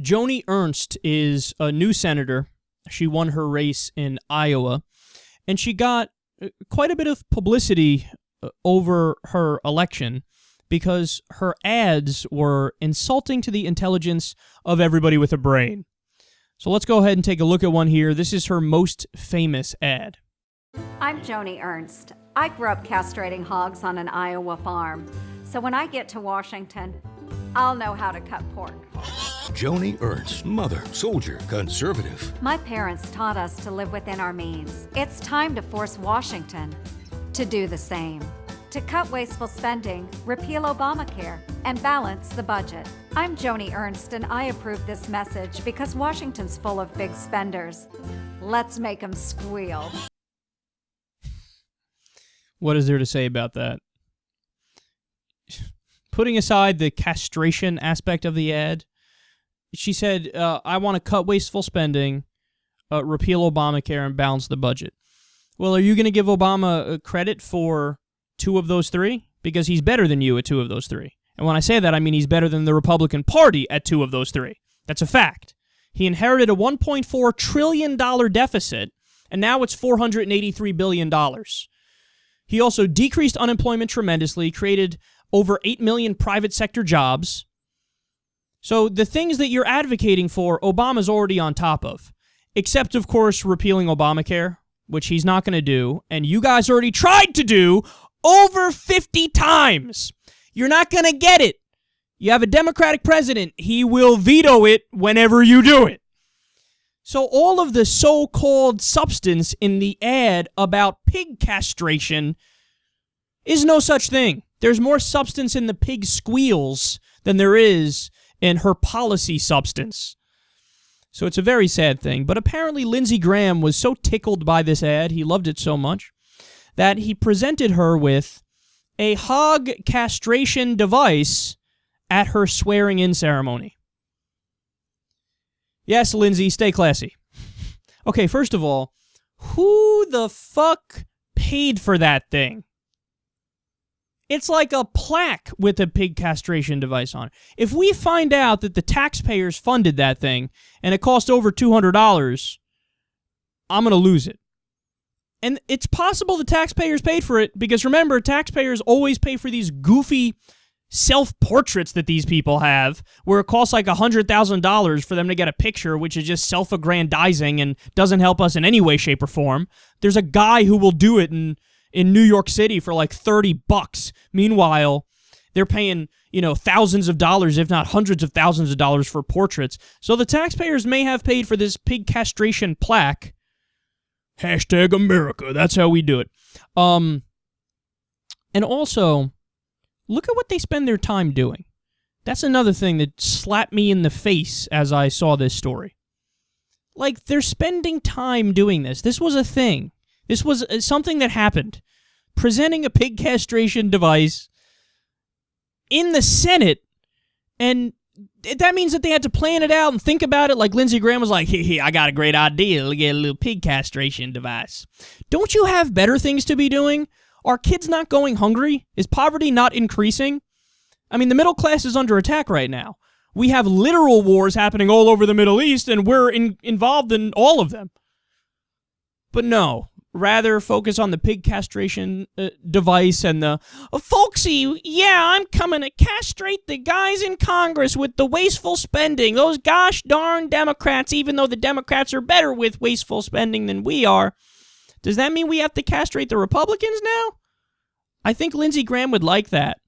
Joni Ernst is a new senator. She won her race in Iowa, and she got quite a bit of publicity over her election because her ads were insulting to the intelligence of everybody with a brain. So let's go ahead and take a look at one here. This is her most famous ad. I'm Joni Ernst. I grew up castrating hogs on an Iowa farm. So when I get to Washington, I'll know how to cut pork. Joni Ernst, mother, soldier, conservative. My parents taught us to live within our means. It's time to force Washington to do the same. To cut wasteful spending, repeal Obamacare, and balance the budget. I'm Joni Ernst, and I approve this message because Washington's full of big spenders. Let's make them squeal. What is there to say about that? Putting aside the castration aspect of the ad, she said, I want to cut wasteful spending, repeal Obamacare, and balance the budget. Well, are you going to give Obama credit for 2 of those 3? Because he's better than you at 2 of those 3. And when I say that, I mean he's better than the Republican Party at 2 of those 3. That's a fact. He inherited a $1.4 trillion deficit, and now it's $483 billion. He also decreased unemployment tremendously, created over 8 million private sector jobs. So the things that you're advocating for, Obama's already on top of. Except, of course, repealing Obamacare, which he's not going to do, and you guys already tried to do over 50 times. You're not going to get it. You have a Democratic president. He will veto it whenever you do it. So all of the so-called substance in the ad about pig castration is no such thing. There's more substance in the pig squeals than there is in her policy substance. So it's a very sad thing. But apparently Lindsey Graham was so tickled by this ad, he loved it so much, that he presented her with a hog castration device at her swearing-in ceremony. Yes, Lindsey, stay classy. Okay, first of all, who the fuck paid for that thing? It's like a plaque with a pig castration device on it. If we find out that the taxpayers funded that thing and it cost over $200, I'm going to lose it. And it's possible the taxpayers paid for it because, remember, taxpayers always pay for these goofy self-portraits that these people have where it costs like $100,000 for them to get a picture, which is just self-aggrandizing and doesn't help us in any way, shape, or form. There's a guy who will do it in New York City for like $30. Meanwhile, they're paying, thousands of dollars, if not hundreds of thousands of dollars for portraits. So the taxpayers may have paid for this pig castration plaque. Hashtag America. That's how we do it. And also, look at what they spend their time doing. That's another thing that slapped me in the face as I saw this story. Like, they're spending time doing this. This was a thing. This was something that happened. Presenting a pig castration device in the Senate, and that means that they had to plan it out and think about it, like Lindsey Graham was like, hey, I got a great idea. Let's get a little pig castration device. Don't you have better things to be doing? Are kids not going hungry? Is poverty not increasing? I mean, the middle class is under attack right now. We have literal wars happening all over the Middle East, and we're involved in all of them. But no. Rather focus on the pig castration device and the, folksy, yeah, I'm coming to castrate the guys in Congress with the wasteful spending. Those gosh darn Democrats, even though the Democrats are better with wasteful spending than we are. Does that mean we have to castrate the Republicans now? I think Lindsey Graham would like that.